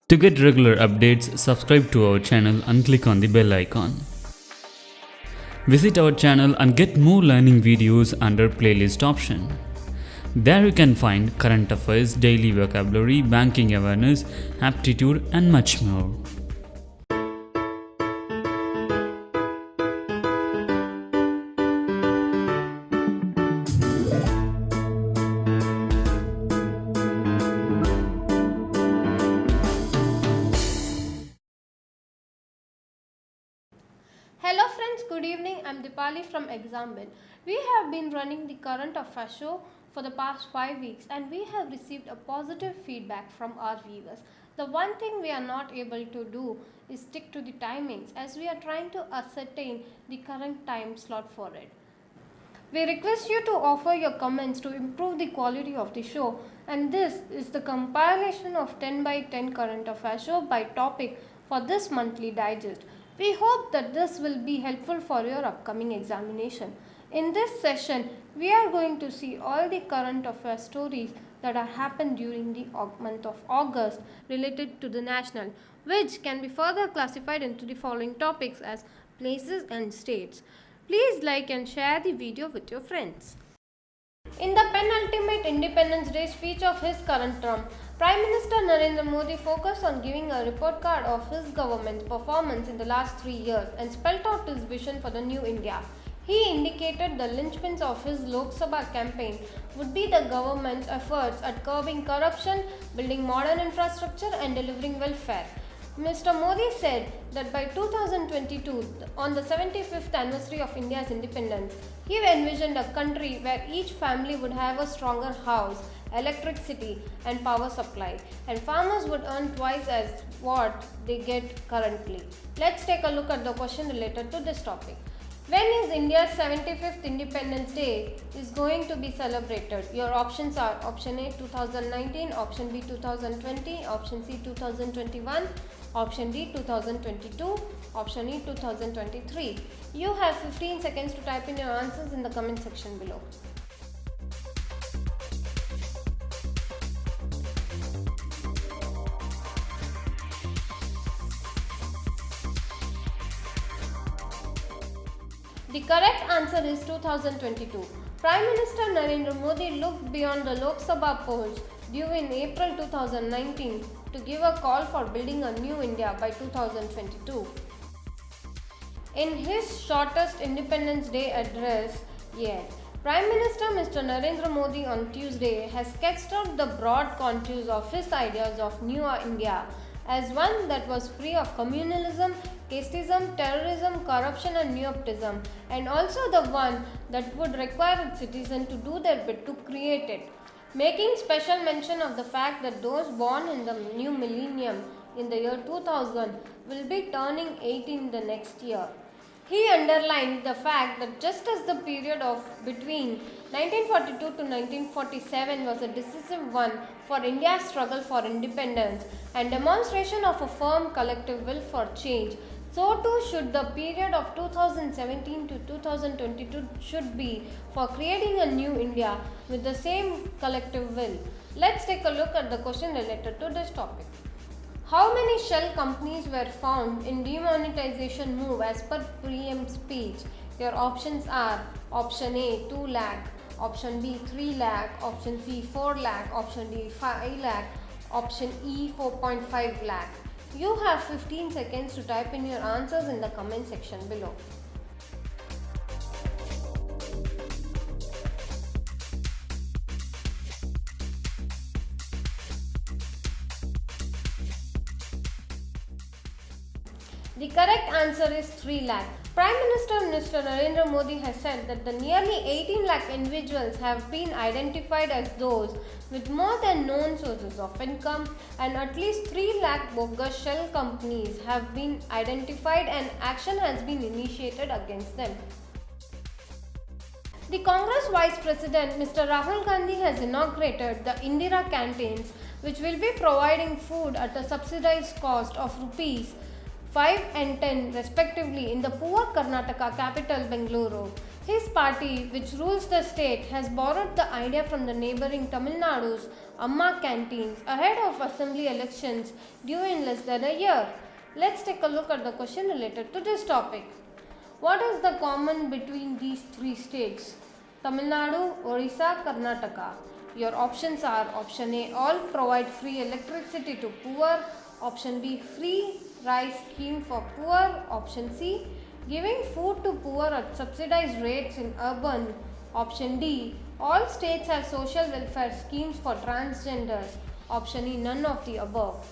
To get regular updates, subscribe to our channel and click on the bell icon. Visit our channel and get more learning videos under playlist option. There you can find current affairs, daily vocabulary, banking awareness, aptitude and much more. Hello friends, good evening. I'm Dipali from Example. We have been running the current affairs show for the past 5 weeks and we have received a positive feedback from our viewers. The one thing we are not able to do is stick to the timings as we are trying to ascertain the current time slot for it. We request you to offer your comments to improve the quality of the show, and this is the compilation of 10 by 10 current affairs show by topic for this monthly digest. We hope that this will be helpful for your upcoming examination. In this session, we are going to see all the current affairs stories that have happened during the month of August related to the national, which can be further classified into the following topics as places and states. Please like and share the video with your friends. In the penultimate Independence Day speech of his current term, Prime Minister Narendra Modi focused on giving a report card of his government's performance in the last 3 years and spelled out his vision for the new India. He indicated the linchpins of his Lok Sabha campaign would be the government's efforts at curbing corruption, building modern infrastructure and delivering welfare. Mr. Modi said that by 2022, on the 75th anniversary of India's independence, he envisioned a country where each family would have a stronger house, electricity and power supply, and farmers would earn twice as what they get currently. Let's take a look at the question related to this topic. When is India's 75th Independence Day is going to be celebrated? Your options are option A 2019, option B 2020, option C 2021, option D 2022, option E 2023. You have 15 seconds to type in your answers in the comment section below. The correct answer is 2022. Prime Minister Narendra Modi looked beyond the Lok Sabha polls due in April 2019 to give a call for building a new India by 2022. In his shortest Independence Day address yet, Prime Minister Mr. Narendra Modi on Tuesday has sketched out the broad contours of his ideas of New India as one that was free of communalism, casteism, terrorism, corruption and nepotism, and also the one that would require its citizens to do their bit to create it, making special mention of the fact that those born in the new millennium in the year 2000 will be turning 18 the next year. He underlined the fact that just as the period of between 1942 to 1947 was a decisive one for India's struggle for independence and demonstration of a firm collective will for change, so too should the period of 2017 to 2022 should be for creating a new India with the same collective will. Let's take a look at the question related to this topic. How many shell companies were found in demonetization move as per PM speech? Your options are option A 2 lakh, option B 3 lakh, option C 4 lakh, option D 5 lakh, option E 4.5 lakh. You have 15 seconds to type in your answers in the comment section below. The correct answer is 3 lakh. Prime Minister Mr. Narendra Modi has said that the nearly 18 lakh individuals have been identified as those with more than known sources of income and at least 3 lakh bogus shell companies have been identified and action has been initiated against them. The Congress Vice President Mr. Rahul Gandhi has inaugurated the Indira canteens, which will be providing food at a subsidized cost of rupees 5 and 10 respectively in the poor Karnataka capital Bengaluru. His party, which rules the state, has borrowed the idea from the neighboring Tamil Nadu's Amma canteens ahead of assembly elections due in less than a year. Let's take a look at the question related to this topic. What is the common between these three states? Tamil Nadu, Orissa, Karnataka. Your options are option A, all provide free electricity to poor. Option B, free rice scheme for poor. Option C, giving food to poor at subsidized rates in urban. Option D, all states have social welfare schemes for transgenders. Option E, none of the above.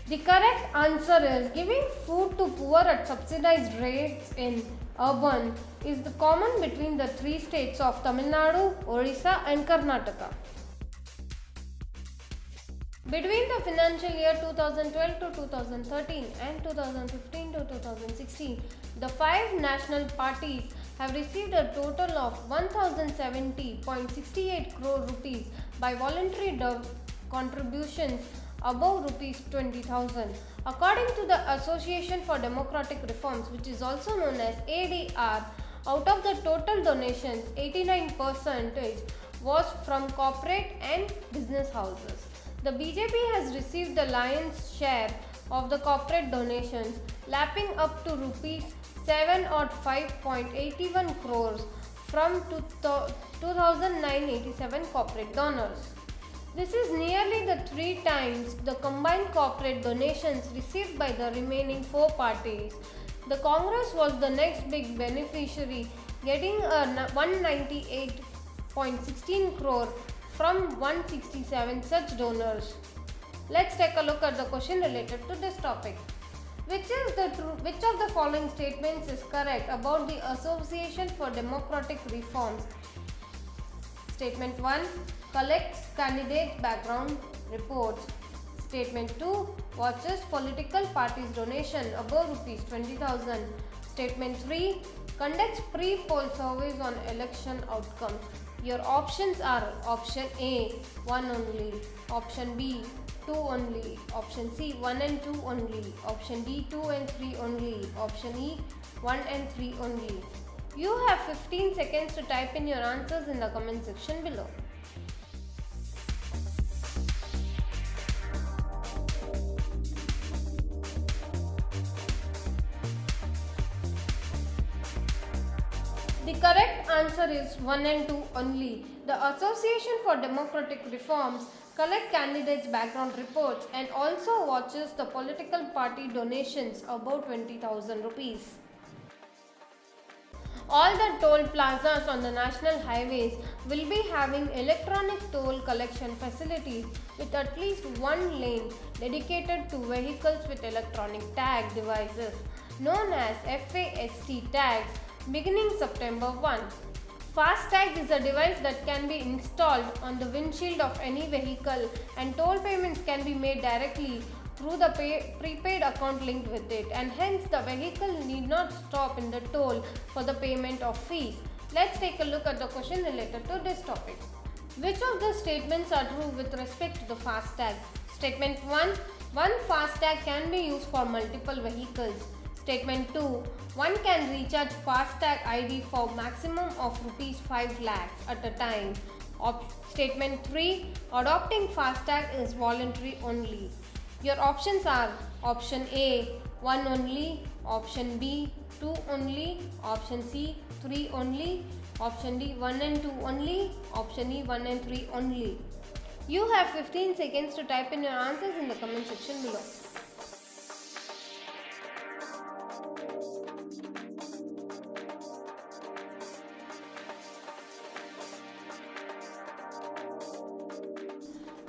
The correct answer is giving food to poor at subsidized rates in urban is the common between the three states of Tamil Nadu, Orissa and Karnataka. Between the financial year 2012 to 2013 and 2015 to 2016, the five national parties have received a total of 1070.68 crore rupees by voluntary contributions above rupees 20,000. According to the Association for Democratic Reforms, which is also known as ADR, out of the total donations, 89% was from corporate and business houses. The BJP has received the lion's share of the corporate donations, lapping up to rupees 705.81 crores from 2,987 corporate donors. This is nearly the 3 times the combined corporate donations received by the remaining 4 parties. The Congress was the next big beneficiary, getting a 198.16 crore from 167 such donors. Let's take a look at the question related to this topic. Which of the following statements is correct about the Association for Democratic Reforms? Statement 1, collects candidate background reports. Statement 2, watches political parties donation above rupees 20,000. Statement 3, conducts pre-poll surveys on election outcomes. Your options are option A, 1 only, option B, 2 only, option C, 1 and 2 only, option D, 2 and 3 only, option E, 1 and 3 only. You have 15 seconds to type in your answers in the comment section below. The correct answer is 1 and 2 only. The Association for Democratic Reforms collect candidates' background reports and also watches the political party donations above 20,000 rupees. All the toll plazas on the national highways will be having electronic toll collection facilities with at least one lane dedicated to vehicles with electronic tag devices known as FAST tags beginning September 1. FASTag is a device that can be installed on the windshield of any vehicle and toll payments can be made directly through the prepaid account linked with it, and hence the vehicle need not stop in the toll for the payment of fees. Let's take a look at the question related to this topic. Which of the statements are true with respect to the FASTag? Statement 1, one FASTag can be used for multiple vehicles. Statement 2, one can recharge FASTag ID for maximum of rupees 5 lakhs at a time. Statement 3, adopting FASTag is voluntary only. Your options are option A, 1 only, option B, 2 only, option C, 3 only, option D, 1 and 2 only, option E, 1 and 3 only. You have 15 seconds to type in your answers in the comment section below.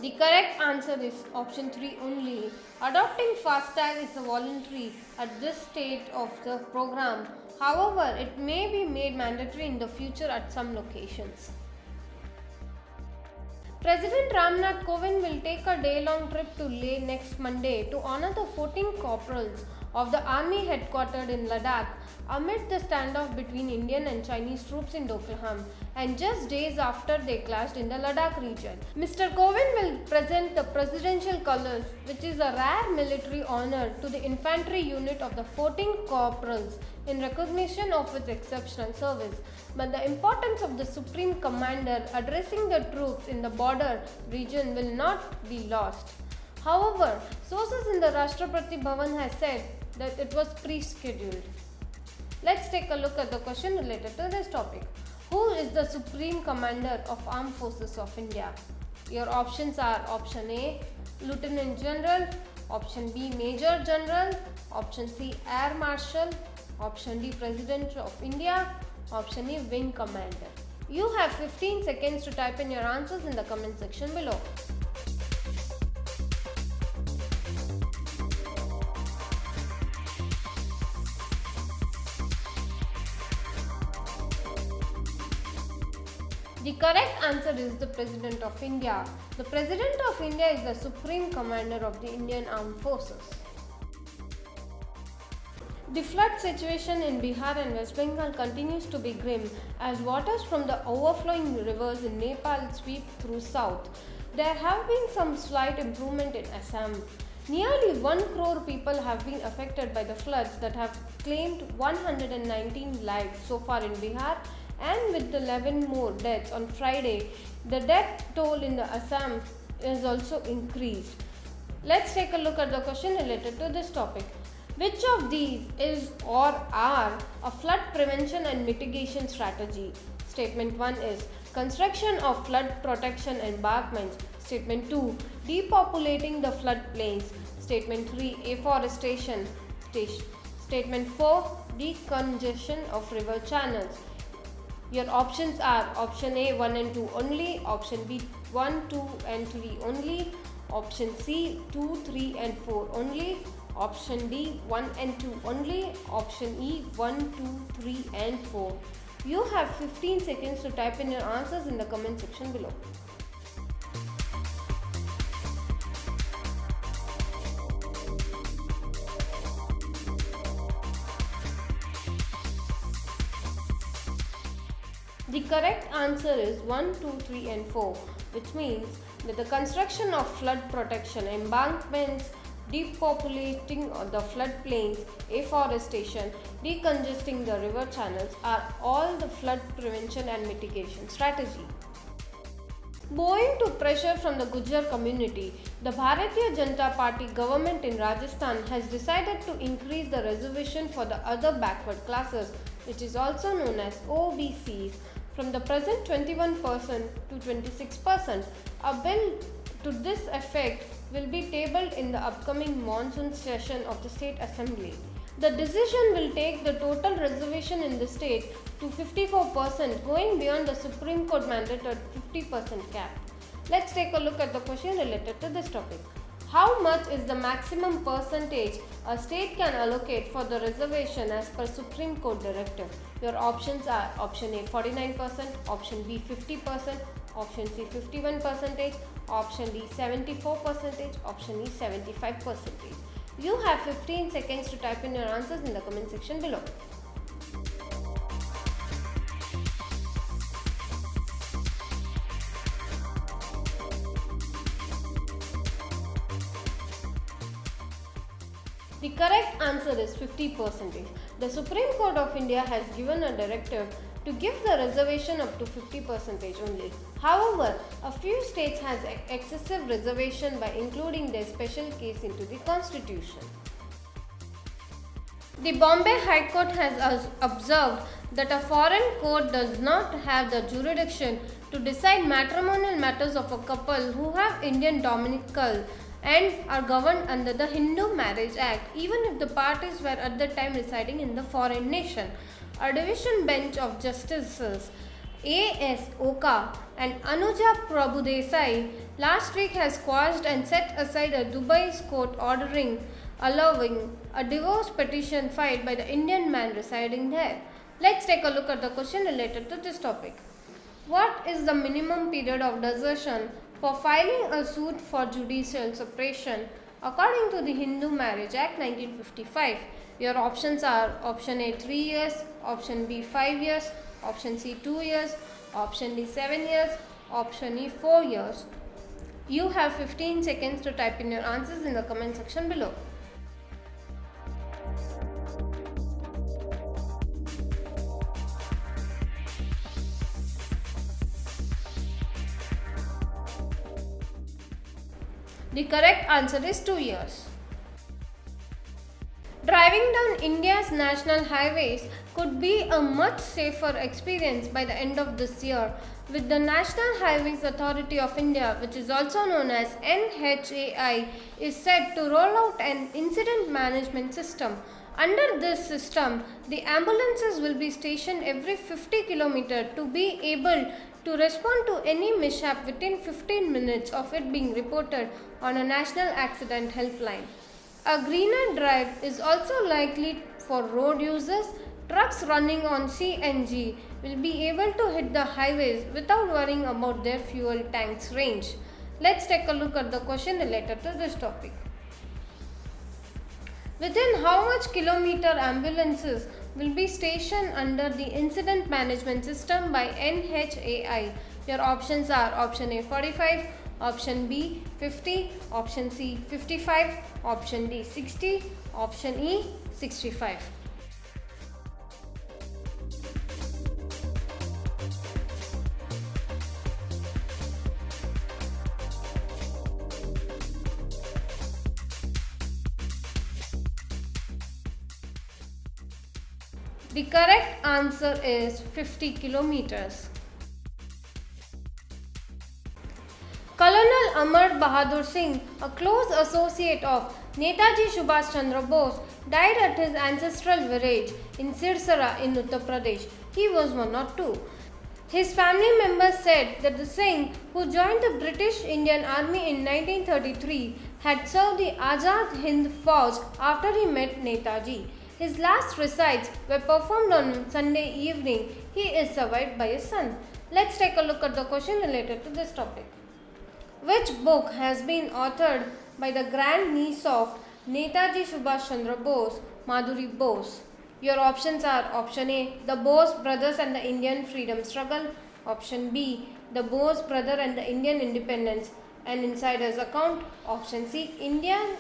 The correct answer is option 3 only. Adopting FASTag is voluntary at this stage of the program. However, it may be made mandatory in the future at some locations. President Ramnath Kovind will take a day-long trip to Leh next Monday to honor the 14 corporals of the army headquartered in Ladakh amid the standoff between Indian and Chinese troops in Doklam and just days after they clashed in the Ladakh region. Mr. Kovind will present the presidential colors, which is a rare military honor, to the infantry unit of the 14 corporals in recognition of its exceptional service. But the importance of the Supreme Commander addressing the troops in the border region will not be lost. However, sources in the Rashtrapati Bhavan has said that it was pre-scheduled. Let's take a look at the question related to this topic. Who is the Supreme Commander of Armed Forces of India? Your options are option A, Lieutenant General, option B, Major General, option C, Air Marshal, option D, President of India, option E, Wing Commander. You have 15 seconds to type in your answers in the comment section below. The correct answer is the President of India. The President of India is the Supreme Commander of the Indian Armed Forces. The flood situation in Bihar and West Bengal continues to be grim as waters from the overflowing rivers in Nepal sweep through south. There have been some slight improvement in Assam. Nearly 1 crore people have been affected by the floods that have claimed 119 lives so far in Bihar, and with 11 more deaths on Friday, the death toll in the Assam is also increased. Let's take a look at the question related to this topic. Which of these is or are a flood prevention and mitigation strategy? Statement 1 is construction of flood protection embankments. Statement 2, depopulating the floodplains. Statement 3, afforestation. Statement 4, decongestion of river channels. Your options are option A 1 and 2 only, option B 1, 2 and 3 only, option C 2, 3 and 4 only, option D 1 and 2 only, option E 1, 2, 3 and 4. You have 15 seconds to type in your answers in the comment section below. The correct answer is 1, 2, 3 and 4, which means that the construction of flood protection embankments, depopulating the floodplains, afforestation, decongesting the river channels are all the flood prevention and mitigation strategy. Owing to pressure from the Gujar community, the Bharatiya Janata Party government in Rajasthan has decided to increase the reservation for the other backward classes, which is also known as OBCs, from the present 21% to 26%. A bill to this effect will be tabled in the upcoming monsoon session of the State Assembly. The decision will take the total reservation in the state to 54%, going beyond the Supreme Court mandated 50% cap. Let's take a look at the question related to this topic. How much is the maximum percentage a state can allocate for the reservation as per Supreme Court directive? Your options are option A 49%, option B 50%, option C 51%, option D 74%, option E 75%. You have 15 seconds to type in your answers in the comment section below. The correct answer is 50%. The Supreme Court of India has given a directive to give the reservation up to 50% only. However, a few states has excessive reservation by including their special case into the constitution. The Bombay High Court has observed that a foreign court does not have the jurisdiction to decide matrimonial matters of a couple who have Indian domicile and are governed under the Hindu Marriage Act, even if the parties were at the time residing in the foreign nation. A division bench of Justices A.S. Oka and Anuja Prabhudesai last week has quashed and set aside a Dubai's court allowing a divorce petition filed by the Indian man residing there. Let's take a look at the question related to this topic. What is the minimum period of desertion for filing a suit for judicial separation? according to the Hindu Marriage Act 1955? Your options are option A 3 years, option B 5 years, option C 2 years, option D 7 years, option E 4 years. You have 15 seconds to type in your answers in the comment section below. The correct answer is 2 years. Driving down India's national highways could be a much safer experience by the end of this year, with the National Highways Authority of India, which is also known as NHAI, is set to roll out an incident management system. Under this system, the ambulances will be stationed every 50 km to be able to respond to any mishap within 15 minutes of it being reported on a national accident helpline. A greener drive is also likely for road users. Trucks running on CNG will be able to hit the highways without worrying about their fuel tank's range. Let's take a look at the question related to this topic. Within how much kilometer ambulances will be stationed under the incident management system by NHAI? Your options are option A 45, option B 50, option C 55, option D 60, option E 65. The correct answer is 50 kilometers. Colonel Amar Bahadur Singh, a close associate of Netaji Subhash Chandra Bose, died at his ancestral village in Sirsara in Uttar Pradesh. He was 102. His family members said that the Singh, who joined the British Indian Army in 1933, had served the Azad Hind Fauj after he met Netaji. His last recites were performed on Sunday evening. He is survived by his son. Let's take a look at the question related to this topic. Which book has been authored by the grand niece of Netaji Subhash Chandra Bose, Madhuri Bose? Your options are option A, The Bose Brothers and the Indian Freedom Struggle, option B, The Bose Brother and the Indian Independence, An Insider's Account, option C, Indian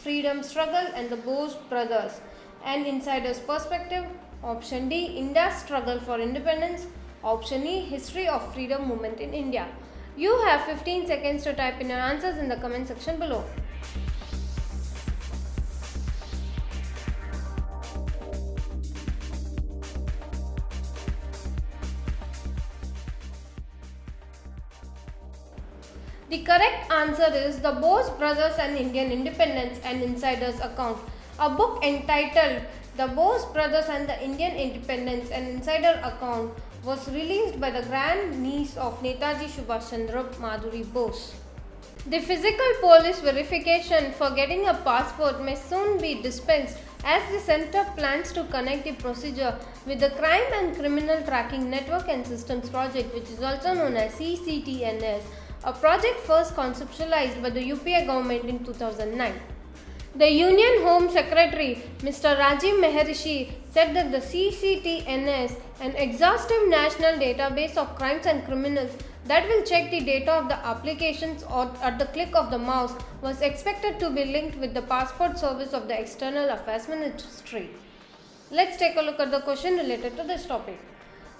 Freedom Struggle and the Bose Brothers, An Insider's Perspective, option D, India's Struggle for Independence, option E, History of Freedom Movement in India. You have 15 seconds to type in your answers in the comment section below. The correct answer is The Bose Brothers and Indian Independence, An Insider's Account. A book entitled The Bose Brothers and the Indian Independence, An Insider Account was released by the grand niece of Netaji Subhash Chandra, Madhuri Bose. The physical police verification for getting a passport may soon be dispensed as the centre plans to connect the procedure with the Crime and Criminal Tracking Network and Systems Project, which is also known as CCTNS, a project first conceptualized by the UPA government in 2009. The Union Home Secretary, Mr. Rajiv Mehrishi, said that the CCTNS, an exhaustive national database of crimes and criminals that will check the data of the applications or at the click of the mouse, was expected to be linked with the passport service of the External Affairs Ministry. Let's take a look at the question related to this topic.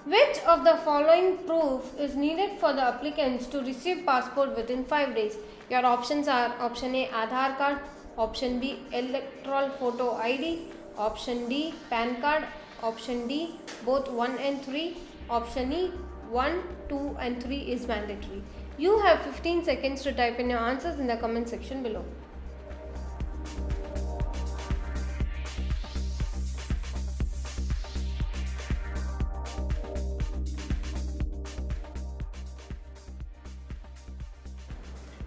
Which of the following proof is needed for the applicants to receive passport within 5 days? Your options are option A, Aadhaar card, option B, electoral photo ID, option D, PAN card, option D, both 1 and 3, option E, 1, 2 and 3 is mandatory. You have 15 seconds to type in your answers in the comment section below.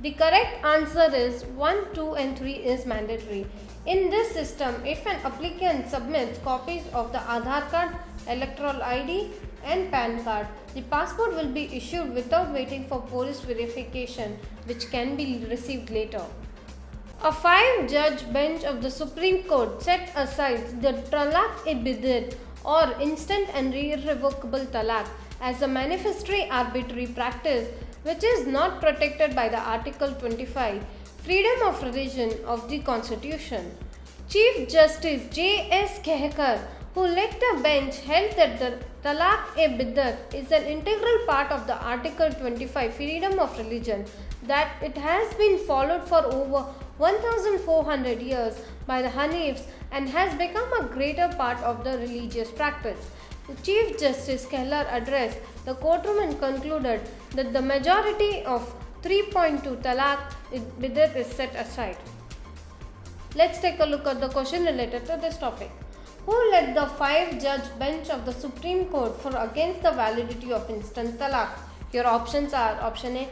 The correct answer is 1, 2 and 3 is mandatory. In this system, if an applicant submits copies of the Aadhaar card, electoral ID and PAN card, the passport will be issued without waiting for police verification, which can be received later. A five-judge bench of the Supreme Court set aside the talaq-e-bid'at or instant and irrevocable talaq as a manifestly arbitrary practice which is not protected by the Article 25, Freedom of Religion of the Constitution. Chief Justice J.S. Khehkar, who led the bench, held that the talaq-e-bid'at is an integral part of the Article 25 Freedom of Religion, that it has been followed for over 1400 years by the Hanifs and has become a greater part of the religious practice. The Chief Justice Keller addressed the courtroom and concluded that the majority of 3.2 talaq-e-bid'at is set aside. Let's take a look at the question related to this topic. Who led the five-judge bench of the Supreme Court for against the validity of instant talaq? Your options are option A,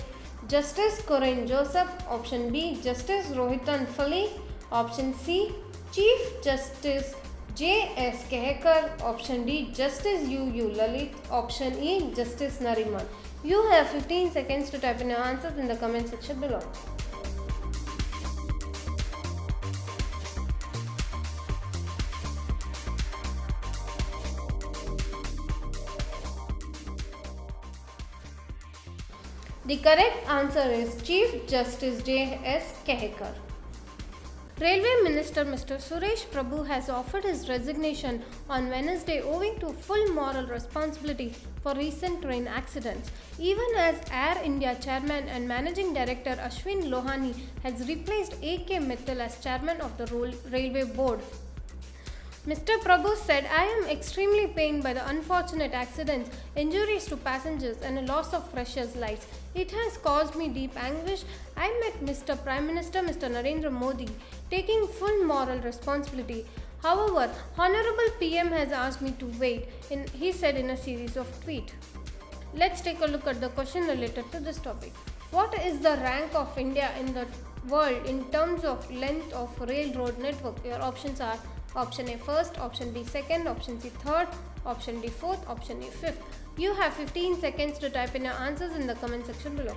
Justice Corinne Joseph, option B, Justice Rohitan Fali, option C, Chief Justice J.S. Khehkar, option D, Justice U. Lalit, option E, Justice Nariman. You have 15 seconds to type in your answers in the comment section below. The correct answer is Chief Justice J.S. Khehkar. Railway Minister Mr. Suresh Prabhu has offered his resignation on Wednesday owing to full moral responsibility for recent train accidents, even as Air India Chairman and Managing Director Ashwin Lohani has replaced A.K. Mittal as Chairman of the Railway Board. Mr. Prabhu said, I am extremely pained by the unfortunate accidents, injuries to passengers and a loss of precious lives. It has caused me deep anguish. I met Mr. Prime Minister Mr. Narendra Modi, taking full moral responsibility. However, Honorable PM has asked me to wait, he said in a series of tweets. Let's take a look at the question related to this topic. What is the rank of India in the world in terms of length of railroad network? Your options are option A first, option B second, option C third, option D fourth, option E fifth. You have 15 seconds to type in your answers in the comment section below.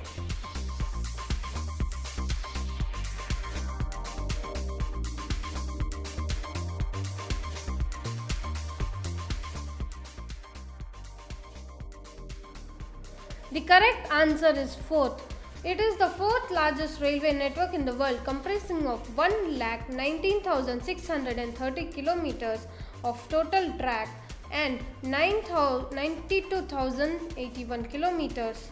The correct answer is fourth. It is the fourth largest railway network in the world, comprising of 1,19,630 kilometers of total track and 92,081 kilometers.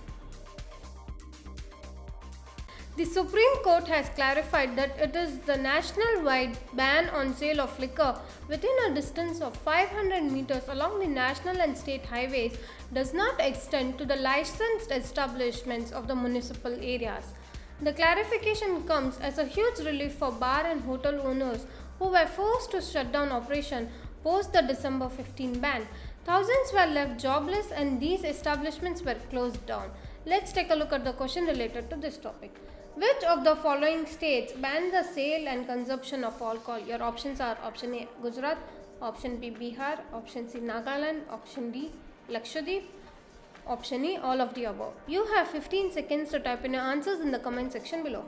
The Supreme Court has clarified that it is the national-wide ban on sale of liquor within a distance of 500 meters along the national and state highways does not extend to the licensed establishments of the municipal areas. The clarification comes as a huge relief for bar and hotel owners who were forced to shut down operation post the December 15 ban. Thousands were left jobless and these establishments were closed down. Let's take a look at the question related to this topic. Which of the following states ban the sale and consumption of alcohol? Your options are option A, Gujarat, option B, Bihar, option C, Nagaland, option D, Lakshadweep, option E, all of the above. You have 15 seconds to type in your answers in the comment section below.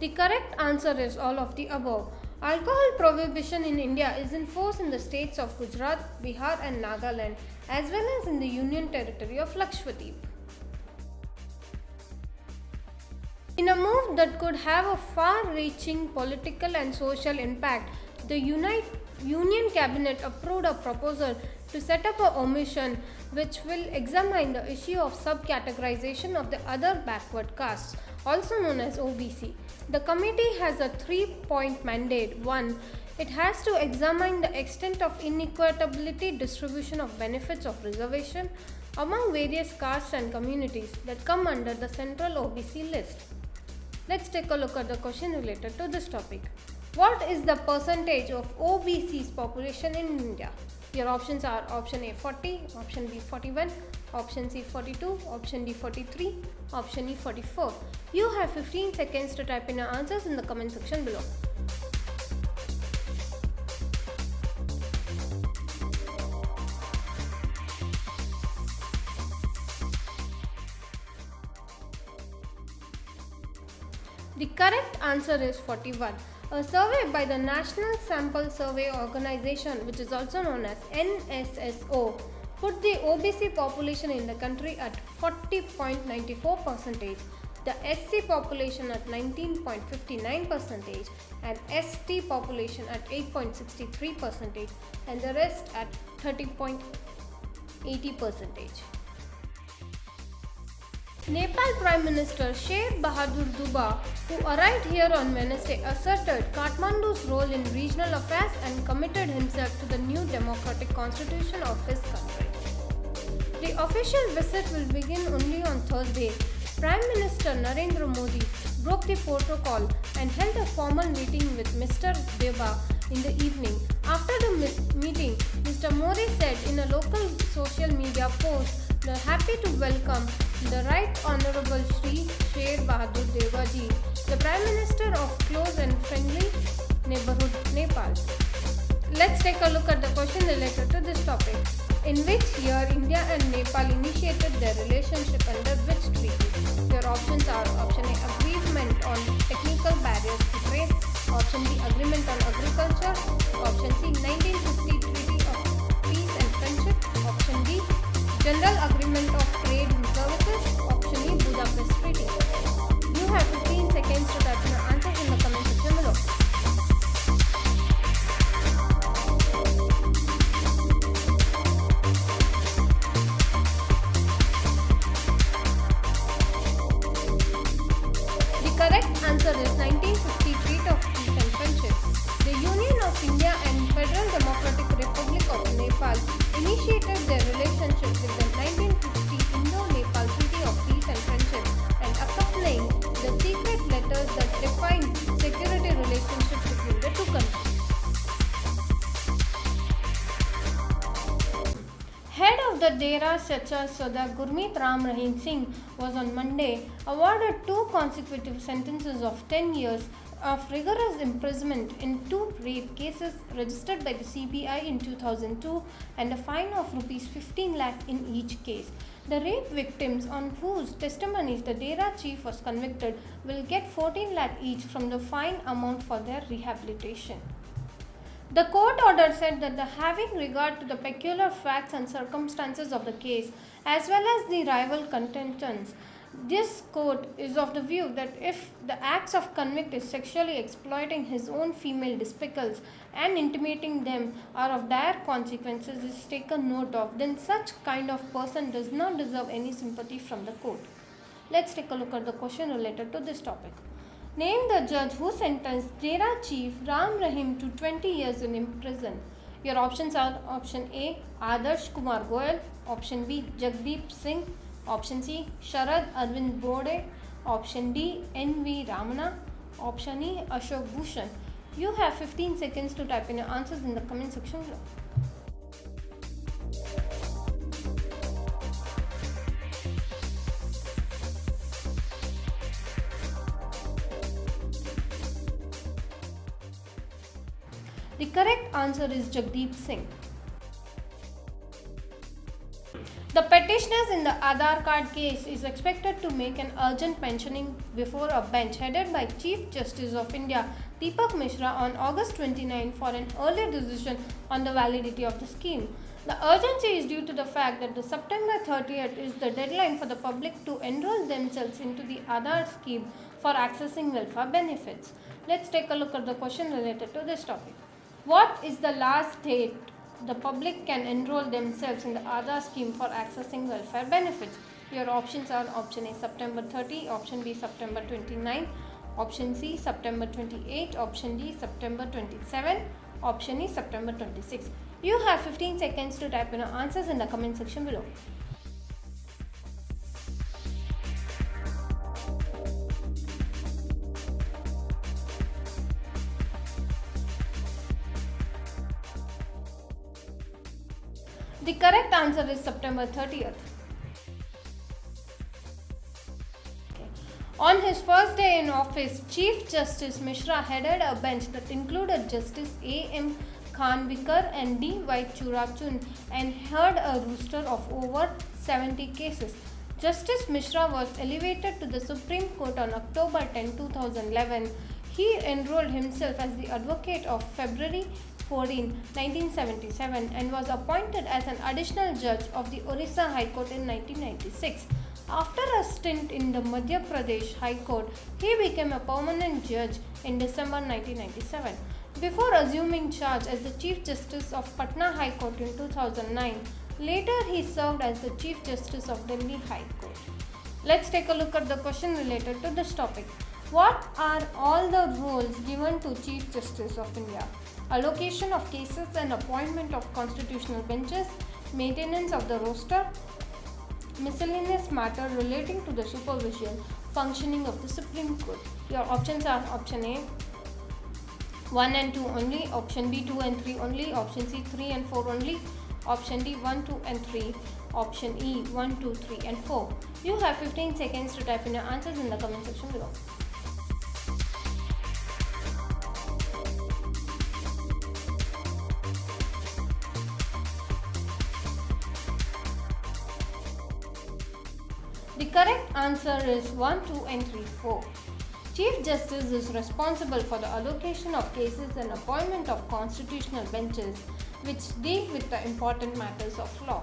The correct answer is all of the above. Alcohol prohibition in India is in force in the states of Gujarat, Bihar and Nagaland as well as in the Union Territory of Lakshadweep. In a move that could have a far-reaching political and social impact, the Union Cabinet approved a proposal to set up a commission which will examine the issue of subcategorization of the other backward castes, also known as OBC. The committee has a 3-point mandate. 1. It has to examine the extent of inequitability distribution of benefits of reservation among various castes and communities that come under the central OBC list. Let's take a look at the question related to this topic. What is the percentage of OBC's population in India? Your options are option A 40, option B 41, option C 42, option D 43, option E 44. You have 15 seconds to type in your answers in the comment section below. The correct answer is 41. A survey by the National Sample Survey Organization, which is also known as NSSO, put the OBC population in the country at 40.94%, the SC population at 19.59%, and ST population at 8.63%, and the rest at 30.80%. Nepal Prime Minister Sheikh Bahadur Duba, who arrived here on Wednesday, asserted Kathmandu's role in regional affairs and committed himself to the new democratic constitution of his country. The official visit will begin only on Thursday. Prime Minister Narendra Modi broke the protocol and held a formal meeting with Mr. Deba in the evening. After the meeting, Mr. Modi said in a local social media post, "We are happy to welcome the Right Honorable Shri Sheikh Bahadur Deba ji, the Prime Minister of close and friendly neighborhood Nepal." Let's take a look at the question related to this topic. In which year India and Nepal initiated their relationship under which treaty? Your options are option A, agreement on technical barriers to trade, option B, agreement on agriculture, option C, 1950 Treaty of Peace and Friendship, option D, General Agreement of Trade and Services, option E, Budapest Treaty. You have 15 seconds to type your answers in the comment section below. The correct answer is 1950 Treaty of Peace and Friendship. The Union of India and Federal Democratic Republic of Nepal initiated their relationship with the 1950 Indo-Nepal Treaty of Peace and Friendship and accompanying the secret letters that defined security relationships between the two countries. Head of the Dera Sacha Sada Gurmeet Ram Rahim Singh was on Monday awarded 2 consecutive sentences of 10 years of rigorous imprisonment in 2 rape cases registered by the CBI in 2002 and a fine of Rs 15 lakh in each case. The rape victims on whose testimonies the Dera chief was convicted will get 14 lakh each from the fine amount for their rehabilitation. The court order said that having regard to the peculiar facts and circumstances of the case as well as the rival contentions, this court is of the view that if the acts of convict is sexually exploiting his own female despicals and intimating them are of dire consequences is taken note of, then such kind of person does not deserve any sympathy from the court. Let's take a look at the question related to this topic. Name the judge who sentenced Dera chief Ram Rahim to 20 years in prison. Your options are option A, Adarsh Kumar Goyal, option B, Jagdeep Singh, option C, Sharad Arvind Bode, option D, N.V. Ramana, option E, Ashok Bhushan. You have 15 seconds to type in your answers in the comment section below. The correct answer is Jagdeep Singh. The petitioners in the Aadhaar card case is expected to make an urgent mentioning before a bench headed by Chief Justice of India Deepak Mishra on August 29 for an earlier decision on the validity of the scheme. The urgency is due to the fact that the September 30th is the deadline for the public to enroll themselves into the Aadhaar scheme for accessing welfare benefits. Let's take a look at the question related to this topic. What is the last date the public can enroll themselves in the Aadhaar scheme for accessing welfare benefits? Your options are option A, September 30, option B, September 29, option C, September 28, option D, September 27, option E, September 26. You have 15 seconds to type in your answers in the comment section below. The correct answer is September 30th. On his first day in office, Chief Justice Mishra headed a bench that included Justice A.M. Khanvikar and D. Y. Churachun and heard a roster of over 70 cases. Justice Mishra was elevated to the Supreme Court on October 10, 2011. He enrolled himself as the advocate of February 14, 1977 and was appointed as an additional judge of the Orissa High Court in 1996. After a stint in the Madhya Pradesh High Court, he became a permanent judge in December 1997. Before assuming charge as the Chief Justice of Patna High Court in 2009, later he served as the Chief Justice of Delhi High Court. Let's take a look at the question related to this topic. What are all the roles given to Chief Justice of India? Allocation of cases and appointment of constitutional benches, maintenance of the roster, miscellaneous matter relating to the supervision functioning of the Supreme Court. Your options are option A 1 and 2 only, option B 2 and 3 only, option C 3 and 4 only, option D 1, 2 and 3, option E 1, 2, 3 and 4. You have 15 seconds to type in your answers in the comment section below. The correct answer is 1, 2 and 3, 4. Chief Justice is responsible for the allocation of cases and appointment of constitutional benches which deal with the important matters of law.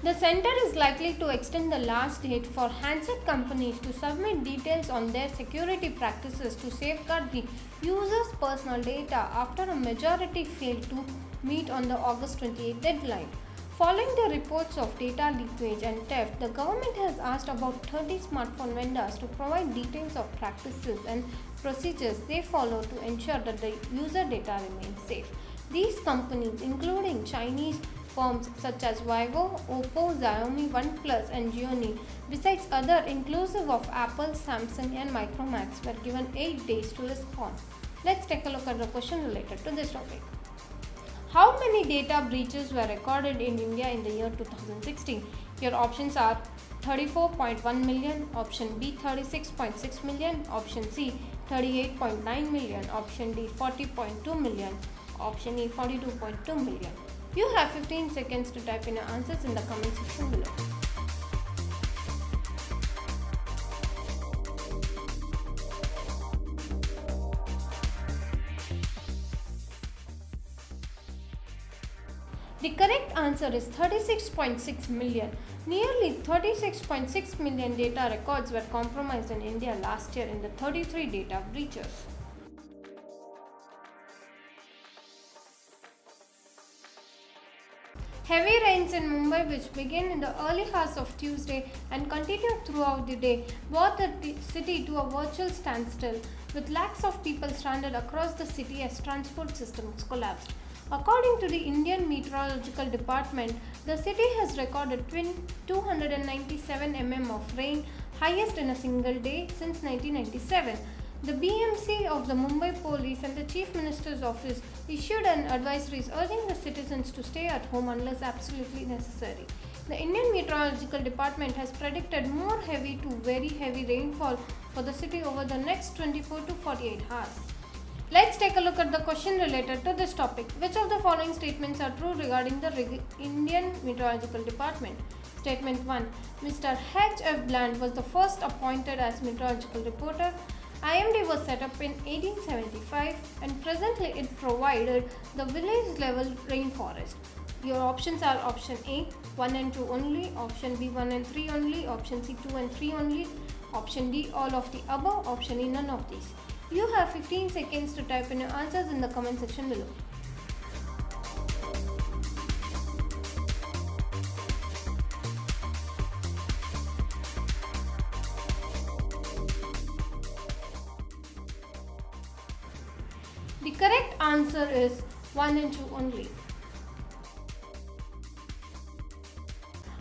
The centre is likely to extend the last date for handset companies to submit details on their security practices to safeguard the user's personal data after a majority failed to meet on the August 28 deadline. Following the reports of data leakage and theft, the government has asked about 30 smartphone vendors to provide details of practices and procedures they follow to ensure that the user data remains safe. These companies, including Chinese firms such as Vivo, Oppo, Xiaomi, OnePlus and Xiaomi, besides other inclusive of Apple, Samsung and Micromax, were given 8 days to respond. Let's take a look at the question related to this topic. How many data breaches were recorded in India in the year 2016? Your options are 34.1 million, option B 36.6 million, option C 38.9 million, option D 40.2 million, option E 42.2 million. You have 15 seconds to type in your answers in the comment section below. The correct answer is 36.6 million. Nearly 36.6 million data records were compromised in India last year in the 33 data breaches. Heavy rains in Mumbai, which began in the early hours of Tuesday and continued throughout the day, brought the city to a virtual standstill, with lakhs of people stranded across the city as transport systems collapsed. According to the Indian Meteorological Department, the city has recorded 297 mm of rain, highest in a single day since 1997. The BMC of the Mumbai Police and the Chief Minister's Office issued an advisory urging the citizens to stay at home unless absolutely necessary. The Indian Meteorological Department has predicted more heavy to very heavy rainfall for the city over the next 24 to 48 hours. Let's take a look at the question related to this topic. Which of the following statements are true regarding the Indian Meteorological Department? Statement 1. Mr. H.F. Bland was the first appointed as meteorological reporter. IMD was set up in 1875 and presently it provided the village level rainforest. Your options are option A 1 and 2 only, option B 1 and 3 only, option C 2 and 3 only, option D all of the above, option E none of these. You have 15 seconds to type in your answers in the comment section below. The correct answer is 1 and 2 only.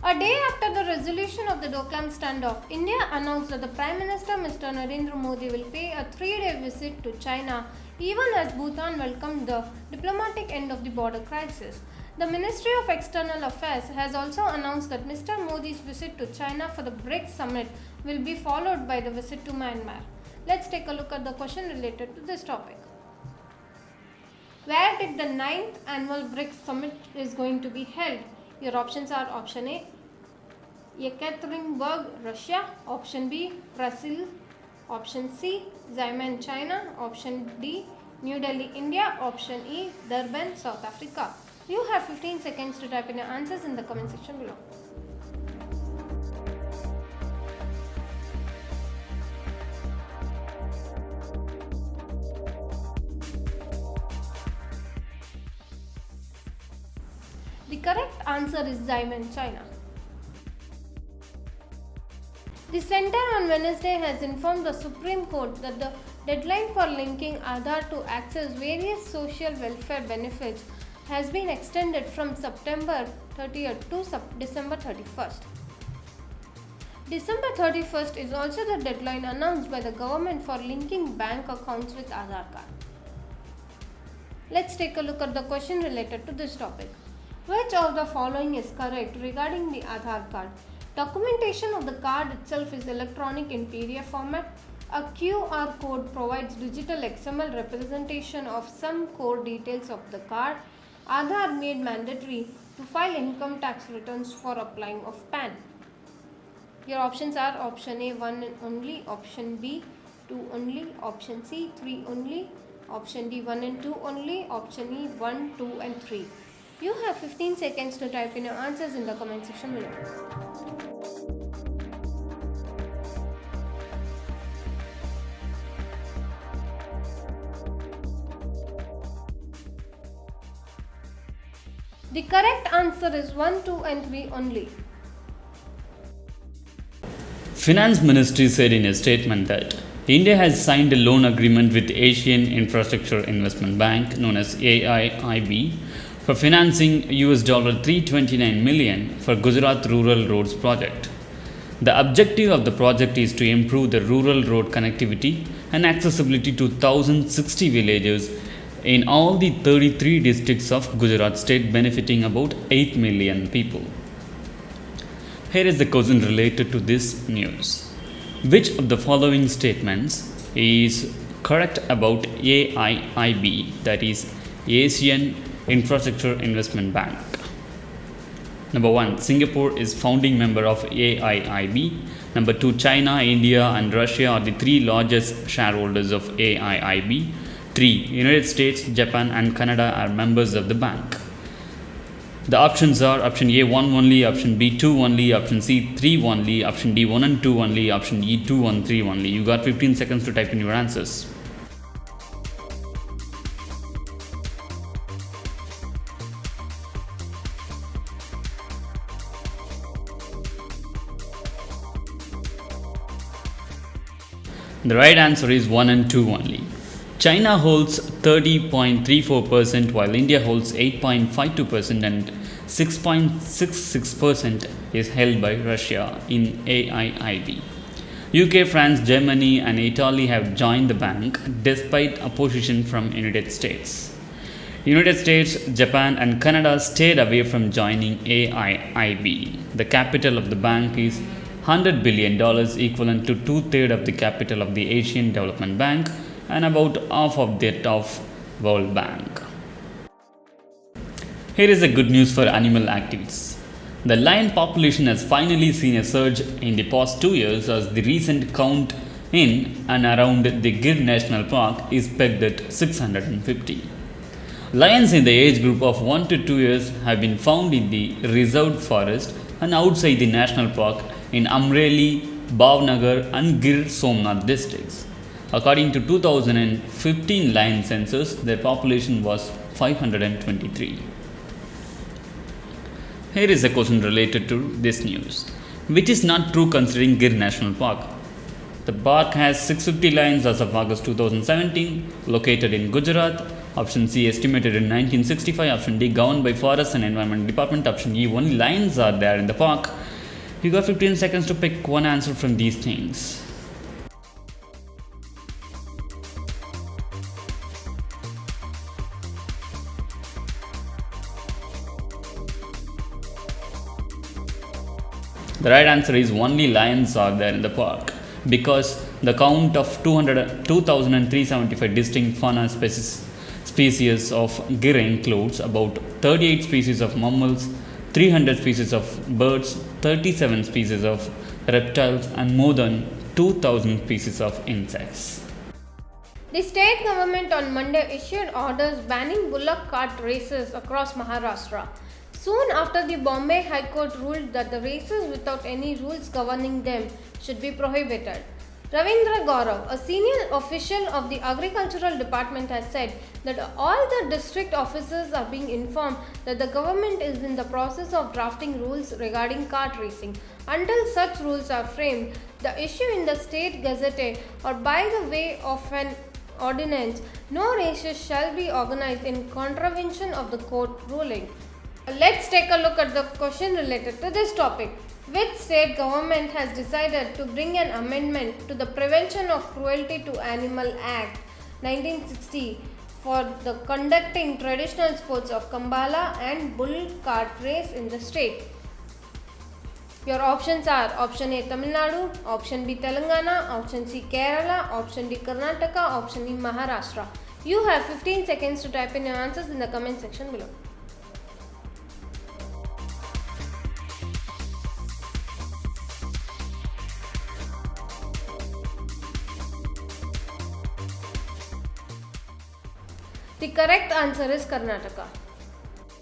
A day after the resolution of the Doklam standoff, India announced that the Prime Minister Mr. Narendra Modi will pay a 3-day visit to China even as Bhutan welcomed the diplomatic end of the border crisis. The Ministry of External Affairs has also announced that Mr. Modi's visit to China for the BRICS summit will be followed by the visit to Myanmar. Let's take a look at the question related to this topic. Where did the 9th annual BRICS summit is going to be held? Your options are option A, Yekaterinburg, Russia, option B, Brazil, option C, Xiamen, China, option D, New Delhi, India, option E, Durban, South Africa. You have 15 seconds to type in your answers in the comment section below. The correct answer is Xiamen, China. The Center on Wednesday has informed the Supreme Court that the deadline for linking Aadhaar to access various social welfare benefits has been extended from September 30th to December 31st. December 31st is also the deadline announced by the government for linking bank accounts with Aadhaar card. Let's take a look at the question related to this topic. Which of the following is correct regarding the Aadhaar card? Documentation of the card itself is electronic in PDF format. A QR code provides digital XML representation of some core details of the card. Aadhaar made mandatory to file income tax returns for applying of PAN. Your options are option A 1 and only, option B 2 only, option C 3 only, option D 1 and 2 only, option E 1, 2 and 3. You have 15 seconds to type in your answers in the comment section below. The correct answer is 1, 2 and 3 only. Finance Ministry said in a statement that India has signed a loan agreement with Asian Infrastructure Investment Bank known as AIIB for financing $329 million for Gujarat Rural Roads Project. The objective of the project is to improve the rural road connectivity and accessibility to 1,060 villages in all the 33 districts of Gujarat state, benefiting about 8 million people. Here is the question related to this news. Which of the following statements is correct about AIIB, that is Asian Infrastructure Investment Bank? Number 1, Singapore is founding member of AIIB. Number 2, China, India and Russia are the 3 largest shareholders of AIIB. 3, United States, Japan and Canada are members of the bank. The options are option A 1 only, option B 2 only, option C 3 only, option D 1 and 2 only, option E 2 and 3 only. You got 15 seconds to type in your answers. The right answer is 1 and 2 only. China holds 30.34% while India holds 8.52% and 6.66% is held by Russia in AIIB. UK, France, Germany and Italy have joined the bank despite opposition from United States. United States, Japan and Canada stayed away from joining AIIB. The capital of the bank is $100 billion, equivalent to 2/3 of the capital of the Asian Development Bank and about half of that of World Bank. Here is the good news for animal activists. The lion population has finally seen a surge in the past 2 years as the recent count in and around the Gir National Park is pegged at 650. Lions in the age group of 1 to 2 years have been found in the reserved forest and outside the national park in Amreli, Bhavnagar and Gir Somnath districts. According to 2015 lion census, their population was 523. Here is a question related to this news, which is not true considering Gir National Park. The park has 650 lions as of August 2017, located in Gujarat. Option C, estimated in 1965. Option D, governed by Forest and Environment Department. Option E, only lions are there in the park. You got 15 seconds to pick one answer from these things. The right answer is only lions are there in the park because the count of 2,375 distinct fauna species of Gir includes about 38 species of mammals, 300 species of birds, 37 species of reptiles, and more than 2,000 species of insects. The state government on Monday issued orders banning bullock cart races across Maharashtra. Soon after the Bombay High Court ruled that the races without any rules governing them should be prohibited. Ravindra Gaurav, a senior official of the Agricultural Department, has said that all the district officers are being informed that the government is in the process of drafting rules regarding kart racing. Until such rules are framed, the issue in the state gazette or by the way of an ordinance, no races shall be organized in contravention of the court ruling. Let's take a look at the question related to this topic. Which state government has decided to bring an amendment to the Prevention of Cruelty to Animal Act 1960 for the conducting traditional sports of Kambala and bull cart race in the state? Your options are option A Tamil Nadu, option B Telangana, option C Kerala, option D Karnataka, option E Maharashtra. You have 15 seconds to type in your answers in the comment section below. The correct answer is Karnataka.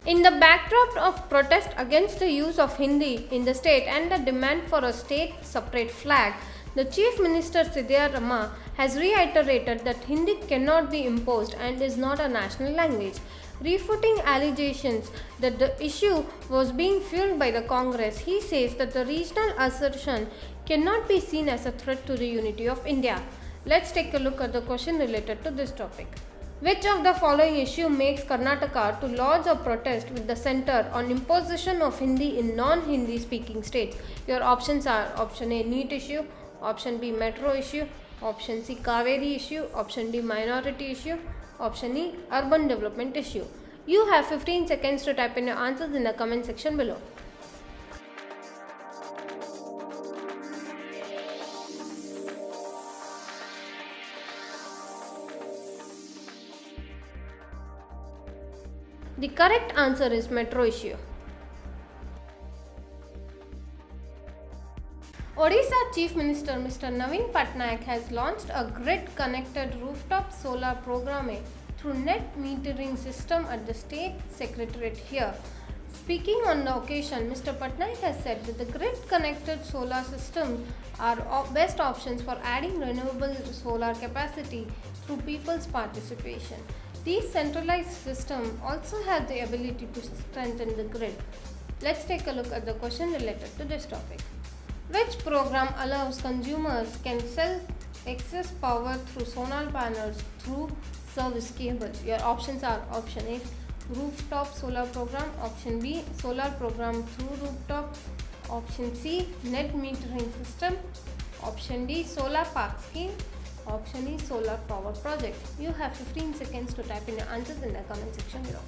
In the backdrop of protest against the use of Hindi in the state and the demand for a state separate flag, the Chief Minister Siddharama has reiterated that Hindi cannot be imposed and is not a national language, refuting allegations that the issue was being fueled by the Congress. He says that the regional assertion cannot be seen as a threat to the unity of India. Let's take a look at the question related to this topic. Which of the following issue makes Karnataka to lodge a protest with the centre on imposition of Hindi in non-Hindi speaking states? Your options are option A NEET issue, option B metro issue, option C Kaveri issue, option D minority issue, option E urban development issue. You have 15 seconds to type in your answers in the comment section below. The correct answer is metro issue. Odisha Chief Minister Mr. Naveen Patnaik has launched a grid-connected rooftop solar program through net metering system at the State Secretariat here. Speaking on the occasion, Mr. Patnaik has said that the grid-connected solar systems are best options for adding renewable solar capacity through people's participation. These centralized systems also have the ability to strengthen the grid. Let's take a look at the question related to this topic. Which program allows consumers can sell excess power through solar panels through service cables? Your options are option A rooftop solar program, option B solar program through rooftop, option C net metering system, option D solar park scheme, option E solar power project. You have 15 seconds to type in your answers in the comment section below.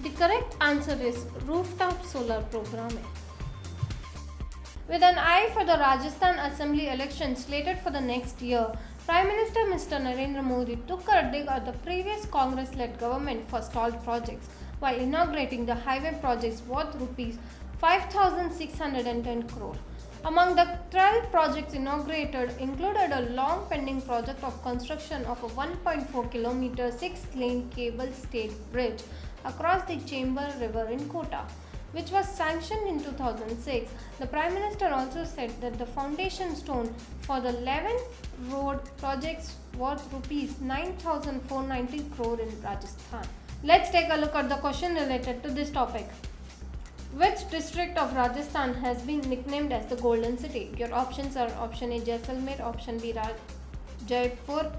The correct answer is rooftop solar programming. With an eye for the Rajasthan Assembly election slated for the next year, Prime Minister Mr. Narendra Modi took a dig at the previous Congress-led government for stalled projects while inaugurating the highway projects worth rupees 5,610 crore. Among the 12 projects inaugurated included a long pending project of construction of a 1.4 kilometer 6-lane cable-stayed bridge across the Chamber River in Kota, which was sanctioned in 2006. The Prime Minister also said that the foundation stone for the 11 road projects worth rupees 9,490 crore in Rajasthan. Let's take a look at the question related to this topic. Which district of Rajasthan has been nicknamed as the Golden City? Your options are option A Jaisalmer, option B Jaipur,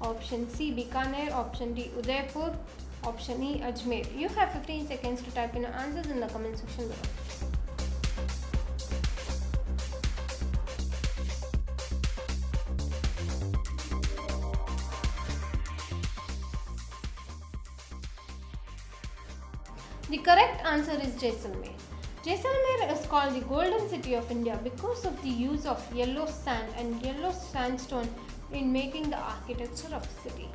option C Bikaner, option D Udaipur, option E Ajmer. You have 15 seconds to type in your answers in the comment section below. The correct answer is Jaisalmer. Jaisalmer is called the Golden City of India because of the use of yellow sand and yellow sandstone in making the architecture of the city.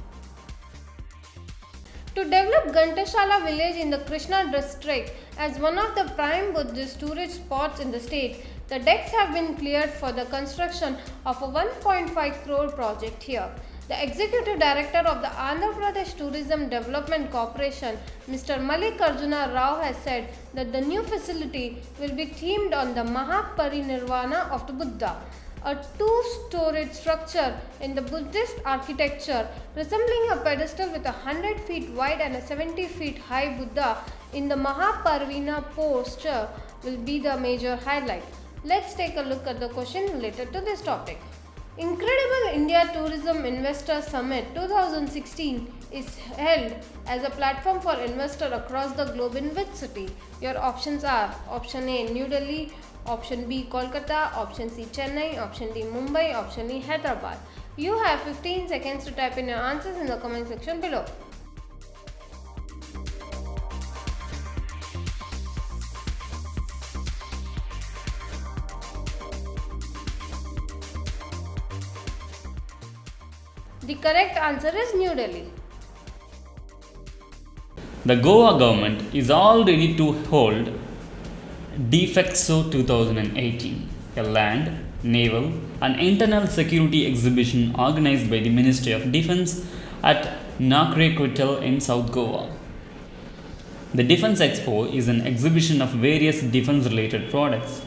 To develop Gantashala village in the Krishna district as one of the prime Buddhist tourist spots in the state, the decks have been cleared for the construction of a 1.5 crore project here. The Executive Director of the Andhra Pradesh Tourism Development Corporation, Mr. Mallikarjuna Rao, has said that the new facility will be themed on the Mahaparinirvana of the Buddha, a two-storied structure in the Buddhist architecture resembling a pedestal with a 100 feet wide and a 70 feet high Buddha in the Mahaparivana posture will be the major highlight. Let's take a look at the question related to this topic. Incredible India Tourism Investor Summit 2016 is held as a platform for investors across the globe in which city? Your options are option A New Delhi, option B Kolkata, option C Chennai, option D Mumbai, option E Hyderabad. You have 15 seconds to type in your answers in the comment section below. The correct answer is New Delhi. The Goa government is all ready to hold Defexo 2018, a land, naval, and internal security exhibition organized by the Ministry of Defence at Nakrekwital in South Goa. The Defence Expo is an exhibition of various defence related products.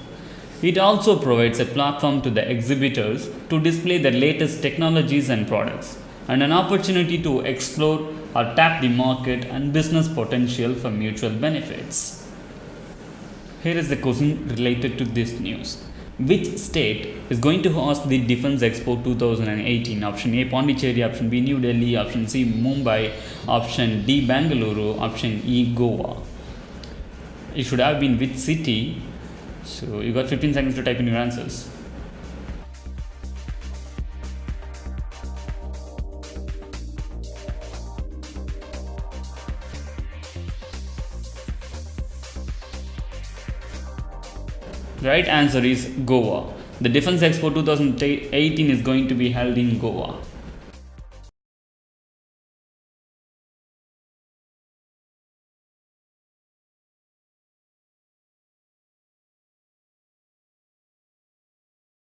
It also provides a platform to the exhibitors to display the latest technologies and products, and an opportunity to explore or tap the market and business potential for mutual benefits. Here is the question related to this news. Which state is going to host the Defence Expo 2018? Option A Pondicherry, option B New Delhi, option C Mumbai, option D Bangalore, option E Goa. It should have been which city. So you got 15 seconds to type in your answers. The right answer is Goa. The Defence Expo 2018 is going to be held in Goa.